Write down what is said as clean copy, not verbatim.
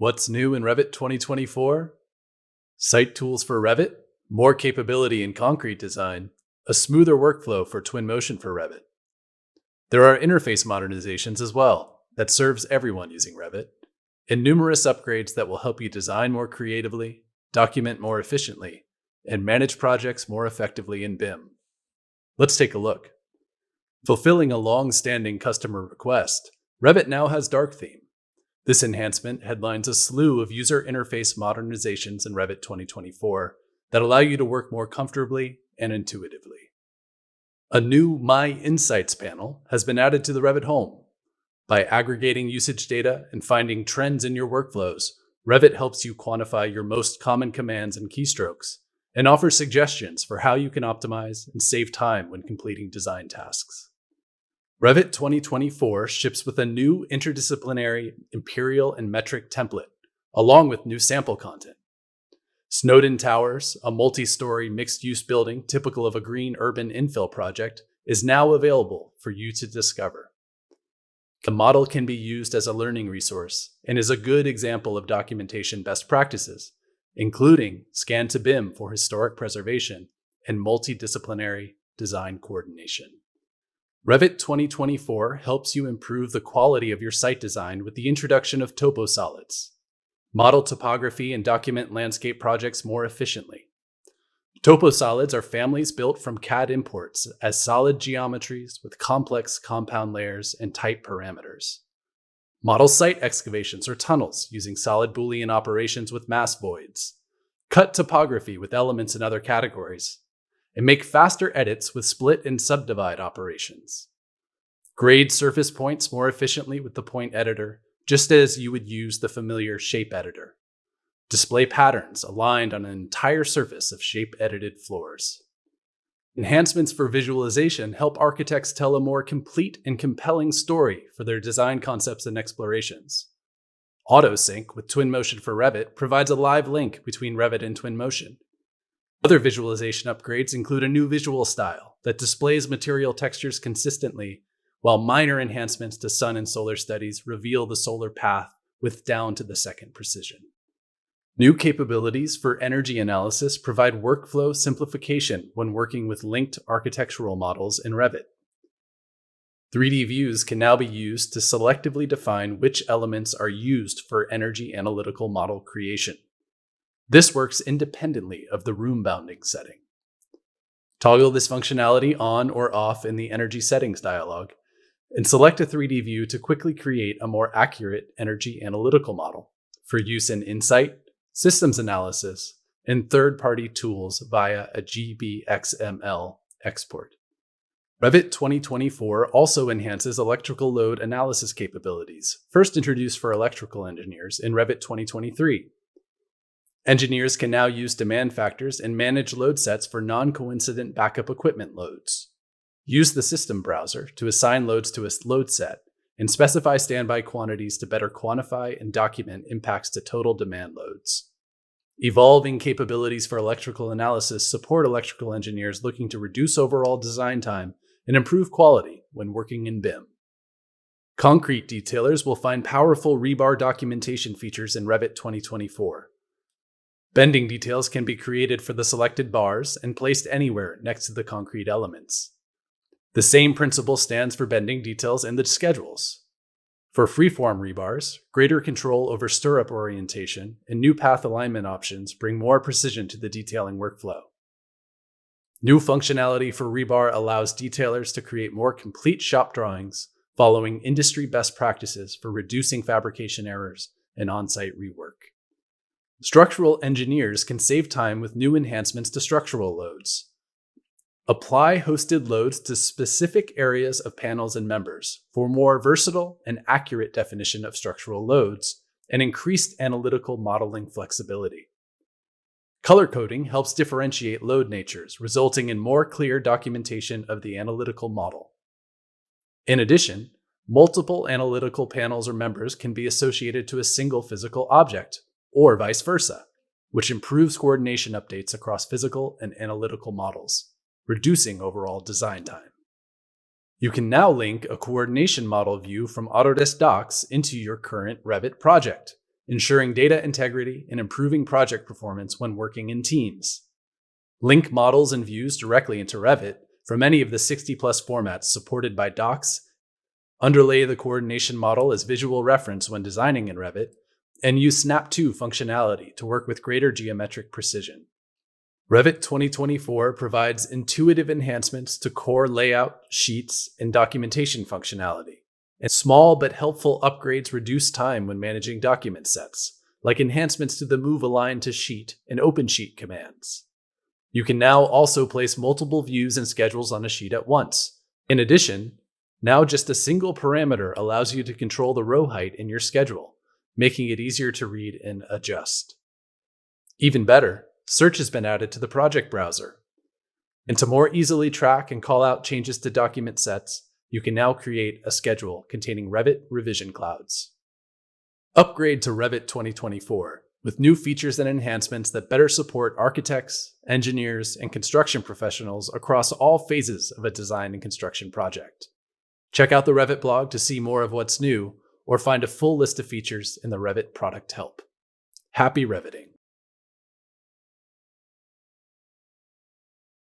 What's new in Revit 2024? Site tools for Revit, more capability in concrete design, a smoother workflow for Twinmotion for Revit. There are interface modernizations as well that serves everyone using Revit, and numerous upgrades that will help you design more creatively, document more efficiently, and manage projects more effectively in BIM. Let's take a look. Fulfilling a long-standing customer request, Revit now has Dark Theme. This enhancement headlines a slew of user interface modernizations in Revit 2024 that allow you to work more comfortably and intuitively. A new My Insights panel has been added to the Revit home. By aggregating usage data and finding trends in your workflows, Revit helps you quantify your most common commands and keystrokes and offers suggestions for how you can optimize and save time when completing design tasks. Revit 2024 ships with a new interdisciplinary Imperial and metric template, along with new sample content. Snowden Towers, a multi-story mixed-use building typical of a green urban infill project, is now available for you to discover. The model can be used as a learning resource and is a good example of documentation best practices, including Scan to BIM for historic preservation and multidisciplinary design coordination. Revit 2024 helps you improve the quality of your site design with the introduction of Toposolids. Model topography and document landscape projects more efficiently. Toposolids are families built from CAD imports as solid geometries with complex compound layers and tight parameters. Model site excavations or tunnels using solid Boolean operations with mass voids. Cut topography with elements in other categories. And make faster edits with split and subdivide operations. Grade surface points more efficiently with the point editor, just as you would use the familiar shape editor. Display patterns aligned on an entire surface of shape-edited floors. Enhancements for visualization help architects tell a more complete and compelling story for their design concepts and explorations. AutoSync with Twinmotion for Revit provides a live link between Revit and Twinmotion. Other visualization upgrades include a new visual style that displays material textures consistently, while minor enhancements to sun and solar studies reveal the solar path with down-to-the-second precision. New capabilities for energy analysis provide workflow simplification when working with linked architectural models in Revit. 3D views can now be used to selectively define which elements are used for energy analytical model creation. This works independently of the room bounding setting. Toggle this functionality on or off in the Energy Settings dialog, and select a 3D view to quickly create a more accurate energy analytical model for use in Insight, systems analysis, and third-party tools via a GBXML export. Revit 2024 also enhances electrical load analysis capabilities, first introduced for electrical engineers in Revit 2023. Engineers can now use demand factors and manage load sets for non-coincident backup equipment loads. Use the system browser to assign loads to a load set and specify standby quantities to better quantify and document impacts to total demand loads. Evolving capabilities for electrical analysis support electrical engineers looking to reduce overall design time and improve quality when working in BIM. Concrete detailers will find powerful rebar documentation features in Revit 2024. Bending details can be created for the selected bars and placed anywhere next to the concrete elements. The same principle stands for bending details in the schedules. For freeform rebars, greater control over stirrup orientation and new path alignment options bring more precision to the detailing workflow. New functionality for rebar allows detailers to create more complete shop drawings following industry best practices for reducing fabrication errors and on-site rework. Structural engineers can save time with new enhancements to structural loads. Apply hosted loads to specific areas of panels and members for more versatile and accurate definition of structural loads and increased analytical modeling flexibility. Color coding helps differentiate load natures, resulting in more clear documentation of the analytical model. In addition, multiple analytical panels or members can be associated to a single physical object, or vice versa, which improves coordination updates across physical and analytical models, reducing overall design time. You can now link a coordination model view from Autodesk Docs into your current Revit project, ensuring data integrity and improving project performance when working in teams. Link models and views directly into Revit from any of the 60-plus formats supported by docs. Underlay the coordination model as visual reference when designing in Revit, and use Snap To functionality to work with greater geometric precision. Revit 2024 provides intuitive enhancements to core layout, sheets, and documentation functionality. And small but helpful upgrades reduce time when managing document sets, like enhancements to the Move Align to Sheet and Open Sheet commands. You can now also place multiple views and schedules on a sheet at once. In addition, now just a single parameter allows you to control the row height in your schedule, making it easier to read and adjust. Even better, search has been added to the project browser. And to more easily track and call out changes to document sets, you can now create a schedule containing Revit revision clouds. Upgrade to Revit 2024 with new features and enhancements that better support architects, engineers, and construction professionals across all phases of a design and construction project. Check out the Revit blog to see more of what's new, or find a full list of features in the Revit product help. Happy Reviting!